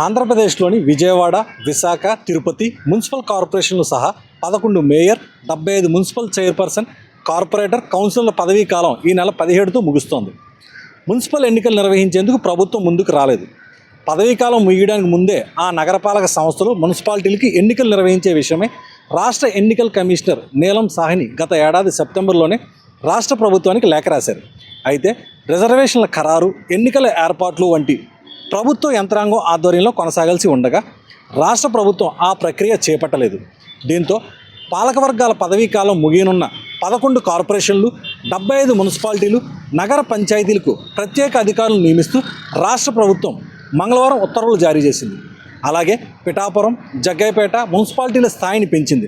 ఆంధ్రప్రదేశ్లోని విజయవాడ, విశాఖ, తిరుపతి మున్సిపల్ కార్పొరేషన్లు సహా 11 మేయర్, 75 మున్సిపల్ చైర్పర్సన్, కార్పొరేటర్, కౌన్సిలర్ల పదవీ కాలం ఈ నెల 17తో ముగుస్తోంది. మున్సిపల్ ఎన్నికలు నిర్వహించేందుకు ప్రభుత్వం ముందుకు రాలేదు. పదవీకాలం ముగియడానికి ముందే ఆ నగరపాలక సంస్థలు, మున్సిపాలిటీలకి ఎన్నికలు నిర్వహించే విషయమై రాష్ట్ర ఎన్నికల కమిషనర్ నీలం సాహ్ని గత ఏడాది సెప్టెంబర్లోనే రాష్ట్ర ప్రభుత్వానికి లేఖ రాశారు. అయితే రిజర్వేషన్ల ఖరారు, ఎన్నికల ఏర్పాట్లు వంటి ప్రభుత్వ యంత్రాంగం ఆధ్వర్యంలో కొనసాగాల్సి ఉండగా రాష్ట్ర ప్రభుత్వం ఆ ప్రక్రియ చేపట్టలేదు. దీంతో పాలకవర్గాల పదవీకాలం ముగియనున్న 11 కార్పొరేషన్లు, 75 మున్సిపాలిటీలు, నగర పంచాయతీలకు ప్రత్యేక అధికారులను నియమిస్తూ రాష్ట్ర ప్రభుత్వం మంగళవారం ఉత్తర్వులు జారీ చేసింది. అలాగే పిఠాపురం, జగ్గయ్యపేట మున్సిపాలిటీల స్థాయిని పెంచింది.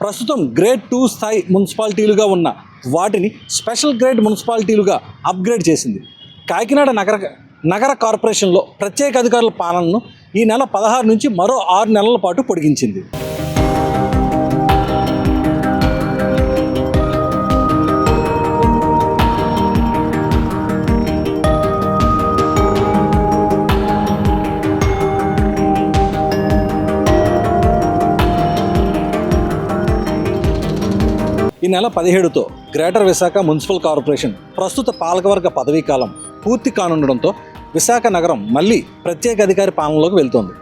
ప్రస్తుతం గ్రేడ్ 2 స్థాయి మున్సిపాలిటీలుగా ఉన్న వాటిని స్పెషల్ గ్రేడ్ మున్సిపాలిటీలుగా అప్గ్రేడ్ చేసింది. కాకినాడ నగర కార్పొరేషన్లో ప్రత్యేక అధికారుల పాలనను ఈ నెల 16 నుంచి మరో 6 నెలల పాటు పొడిగించింది. ఈ నెల 17తో గ్రేటర్ విశాఖ మున్సిపల్ కార్పొరేషన్ ప్రస్తుత పాలకవర్గ పదవీకాలం పూర్తి కానుండడంతో విశాఖ నగరం మళ్ళీ ప్రత్యేక అధికారి పాలనలోకి వెళ్తోంది.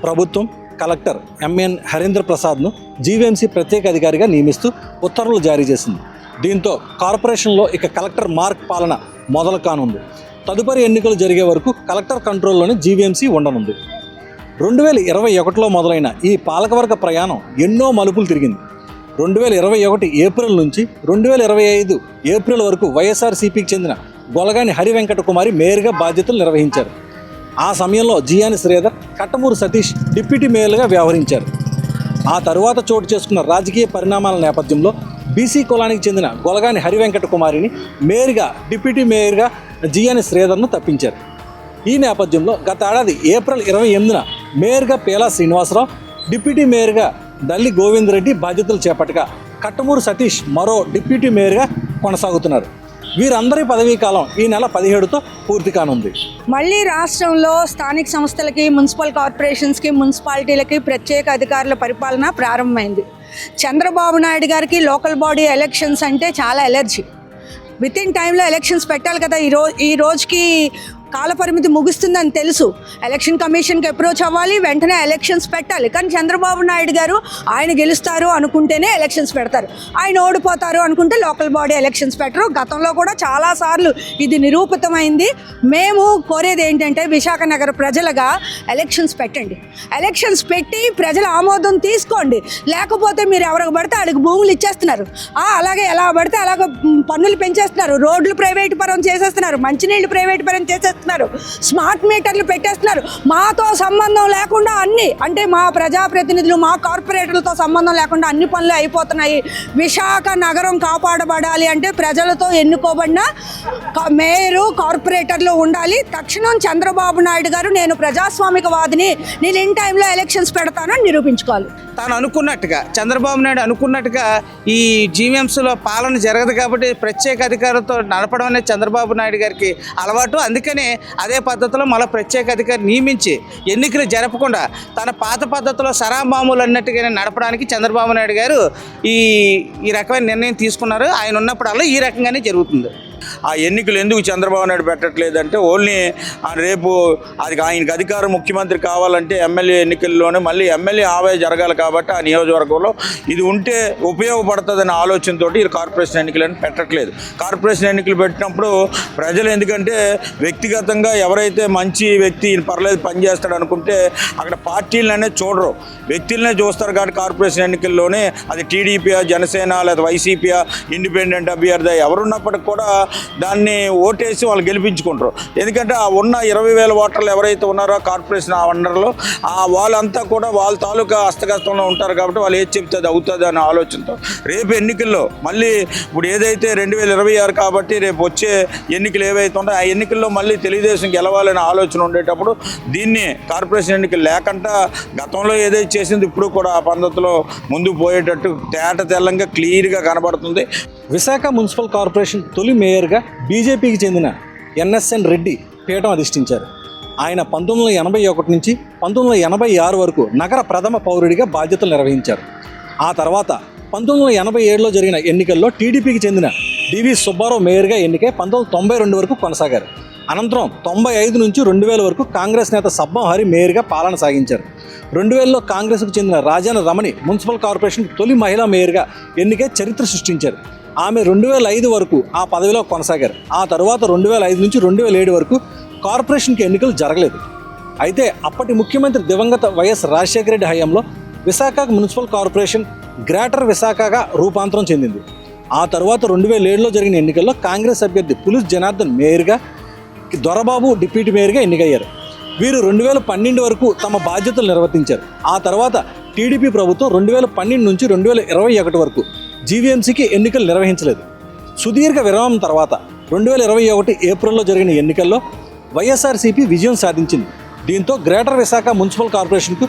ప్రభుత్వం కలెక్టర్ ఎంఎన్ హరీంద్ర ప్రసాద్ను జీవీఎంసీ ప్రత్యేక అధికారిగా నియమిస్తూ ఉత్తర్వులు జారీ చేసింది. దీంతో కార్పొరేషన్లో ఇక కలెక్టర్ మార్క్ పాలన మొదలు కానుంది. తదుపరి ఎన్నికలు జరిగే వరకు కలెక్టర్ కంట్రోల్లోనే జీవీఎంసీ ఉండనుంది. 2021లో మొదలైన ఈ పాలకవర్గ ప్రయాణం ఎన్నో మలుపులు తిరిగింది. 2021 ఏప్రిల్ నుంచి 2025 ఏప్రిల్ వరకు వైఎస్ఆర్సీపీకి చెందిన గొలగాని హరివెంకట కుమారి మేయర్గా బాధ్యతలు నిర్వహించారు. ఆ సమయంలో జియాని శ్రీధర్, కట్టమూరు సతీష్ డిప్యూటీ మేయర్లుగా వ్యవహరించారు. ఆ తరువాత చోటు చేసుకున్న రాజకీయ పరిణామాల నేపథ్యంలో బీసీ కులానికి చెందిన గొలగాని హరివెంకట కుమారిని మేయర్గా, డిప్యూటీ మేయర్గా జియాని శ్రీధర్ను తప్పించారు. ఈ నేపథ్యంలో గత ఏడాది ఏప్రిల్ 28న మేయర్గా పేలా శ్రీనివాసరావు, డిప్యూటీ మేయర్గా దల్లి గోవిందరెడ్డి బాధ్యతలు చేపట్టగా కట్టమూరు సతీష్ మరో డిప్యూటీ మేయర్గా కొనసాగుతున్నారు. వీరందరి పదవీకాలం ఈ నెల 17తో పూర్తి కానుంది. మళ్ళీ రాష్ట్రంలో స్థానిక సంస్థలకి, మున్సిపల్ కార్పొరేషన్స్కి, మున్సిపాలిటీలకి ప్రత్యేక అధికారుల పరిపాలన ప్రారంభమైంది. చంద్రబాబు నాయుడు గారికి లోకల్ బాడీ ఎలక్షన్స్ అంటే చాలా ఎలర్జీ. విత్ ఇన్ టైంలో ఎలక్షన్స్ పెట్టాలి కదా. ఈ రోజుకి కాలపరిమితి ముగుస్తుందని తెలుసు. ఎలక్షన్ కమిషన్కి అప్రోచ్ అవ్వాలి, వెంటనే ఎలక్షన్స్ పెట్టాలి. కానీ చంద్రబాబు నాయుడు గారు ఆయన గెలుస్తారు అనుకుంటేనే ఎలక్షన్స్ పెడతారు, ఆయన ఓడిపోతారు అనుకుంటే లోకల్ బాడీ ఎలక్షన్స్ పెట్టరు. గతంలో కూడా చాలాసార్లు ఇది నిరూపితమైంది. మేము కోరేది ఏంటంటే విశాఖ నగర ప్రజలుగా ఎలక్షన్స్ పెట్టండి. ఎలక్షన్స్ పెట్టి ప్రజల ఆమోదం తీసుకోండి. లేకపోతే మీరు ఎవరికి పడితే వాళ్ళకి భూములు ఇచ్చేస్తున్నారు, అలాగే ఎలా పడితే అలాగ పన్నులు పెంచేస్తున్నారు, రోడ్లు ప్రైవేట్ పరం చేసేస్తున్నారు, మంచినీళ్ళు ప్రైవేట్ పరం చేసేస్తున్నారు, స్మార్ట్ మీటర్లు పెట్టేస్తున్నారు. మాతో సంబంధం లేకుండా అన్ని, అంటే మా ప్రజాప్రతినిధులు, మా కార్పొరేటర్లతో సంబంధం లేకుండా అన్ని పనులు అయిపోతున్నాయి. విశాఖ నగరం కాపాడబడాలి అంటే ప్రజలతో ఎన్నుకోబడిన మేయరు, కార్పొరేటర్లు ఉండాలి. తక్షణం చంద్రబాబు నాయుడు గారు నేను ప్రజాస్వామికవాదిని, నేను ఇన్ టైంలో ఎలక్షన్స్ పెడతానని నిరూపించుకోవాలి. తాను అనుకున్నట్టుగా, చంద్రబాబు నాయుడు అనుకున్నట్టుగా ఈ జీవీఎంసీలో పాలన జరగదు కాబట్టి ప్రత్యేక అధికారులతో నడపడం అనేది చంద్రబాబు నాయుడు గారికి అలవాటు. అందుకనే అదే పద్ధతిలో మళ్ళీ ప్రత్యేక అధికారి నియమించి ఎన్నికలు జరపకుండా తన పాత పద్ధతిలో సరామామూలు అన్నట్టుగానే నడపడానికి చంద్రబాబు నాయుడు గారు ఈ రకమైన నిర్ణయం తీసుకున్నారు. ఆయన ఉన్నప్పుడల్లా ఈ రకంగానే జరుగుతుంది. ఆ ఎన్నికలు ఎందుకు చంద్రబాబు నాయుడు పెట్టట్లేదంటే ఓన్లీ రేపు ఆయనకు అధికారం ముఖ్యమంత్రి కావాలంటే ఎమ్మెల్యే ఎన్నికల్లోనే మళ్ళీ ఎమ్మెల్యే ఆవే జరగాలి కాబట్టి ఆ నియోజకవర్గంలో ఇది ఉంటే ఉపయోగపడుతుందనే ఆలోచనతో ఈ కార్పొరేషన్ ఎన్నికలను పెట్టట్లేదు. కార్పొరేషన్ ఎన్నికలు పెట్టినప్పుడు ప్రజలు ఎందుకంటే వ్యక్తిగతంగా ఎవరైతే మంచి వ్యక్తి పర్లేదు పనిచేస్తాడు అనుకుంటే అక్కడ పార్టీలనే చూడరు, వ్యక్తులనే చూస్తారు. కాబట్టి కార్పొరేషన్ ఎన్నికల్లోనే అది టీడీపీయా, జనసేన లేదా వైసీపీయా, ఇండిపెండెంట్ అభ్యర్థి ఎవరున్నప్పటికి కూడా దాన్ని ఓటేసి వాళ్ళు గెలిపించుకుంటారు. ఎందుకంటే ఆ ఉన్న 20,000 ఓటర్లు ఎవరైతే ఉన్నారో కార్పొరేషన్ ఆ అండర్లో వాళ్ళంతా కూడా వాళ్ళ తాలూకా హస్తగస్తంలో ఉంటారు. కాబట్టి వాళ్ళు ఏది చెప్తే అది అవుతుంది అనే ఆలోచనతో రేపు ఎన్నికల్లో మళ్ళీ ఇప్పుడు ఏదైతే 2026 కాబట్టి రేపు వచ్చే ఎన్నికలు ఏవైతే ఉన్నాయో ఆ ఎన్నికల్లో మళ్ళీ తెలుగుదేశం గెలవాలనే ఆలోచన ఉండేటప్పుడు దీన్ని కార్పొరేషన్ ఎన్నికలు లేకుండా గతంలో ఏదైతే చేసింది ఇప్పుడు కూడా ఆ పద్ధతిలో ముందుకు పోయేటట్టు తేట తెల్లంగా క్లియర్గా కనబడుతుంది. విశాఖ మున్సిపల్ కార్పొరేషన్ తొలి మేయర్గా బీజేపీకి చెందిన ఎన్ఎస్ఎన్ రెడ్డి పీఠం అధిష్ఠించారు. ఆయన 1981 నుంచి 1986 వరకు నగర ప్రథమ పౌరుడిగా బాధ్యతలు నిర్వహించారు. ఆ తర్వాత 1987లో జరిగిన ఎన్నికల్లో టీడీపీకి చెందిన డివి సుబ్బారావు మేయర్గా ఎన్నికై 1992 వరకు కొనసాగారు. అనంతరం 95 నుంచి 2000 వరకు కాంగ్రెస్ నేత సబ్బం హరి మేయర్గా పాలన సాగించారు. 2000లో కాంగ్రెస్కు చెందిన రాజాన రమణి మున్సిపల్ కార్పొరేషన్ తొలి మహిళా మేయర్గా ఎన్నికై చరిత్ర సృష్టించారు. ఆమె 2005 వరకు ఆ పదవిలో కొనసాగారు. ఆ తర్వాత 2005 నుంచి 2007 వరకు కార్పొరేషన్కి ఎన్నికలు జరగలేదు. అయితే అప్పటి ముఖ్యమంత్రి దివంగత వైఎస్ రాజశేఖర రెడ్డి హయాంలో విశాఖ మున్సిపల్ కార్పొరేషన్ గ్రేటర్ విశాఖగా రూపాంతరం చెందింది. ఆ తర్వాత 2007లో జరిగిన ఎన్నికల్లో కాంగ్రెస్ అభ్యర్థి పులిస్ జనార్దన్ మేయర్గా, దొరబాబు డిప్యూటీ మేయర్గా ఎన్నికయ్యారు. వీరు 2012 వరకు తమ బాధ్యతలు నిర్వర్తించారు. ఆ తర్వాత టీడీపీ ప్రభుత్వం 2012 నుంచి 2021 వరకు జీవీఎంసీకి ఎన్నికలు నిర్వహించలేదు. సుదీర్ఘ విరామం తర్వాత 2021 ఏప్రిల్లో జరిగిన ఎన్నికల్లో వైఎస్ఆర్సీపీ విజయం సాధించింది. దీంతో గ్రేటర్ విశాఖ మున్సిపల్ కార్పొరేషన్కు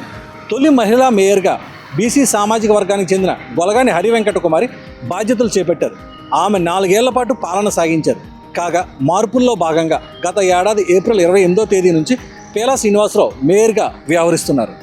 తొలి మహిళా మేయర్గా బీసీ సామాజిక వర్గానికి చెందిన గొలగాని హరివెంకట కుమారి బాధ్యతలు చేపట్టారు. ఆమె 4 ఏళ్ల పాటు పాలన సాగించారు. కాగా మార్పుల్లో భాగంగా గత ఏడాది ఏప్రిల్ 28వ తేదీ నుంచి పేలా శ్రీనివాసరావు మేయర్గా వ్యవహరిస్తున్నారు.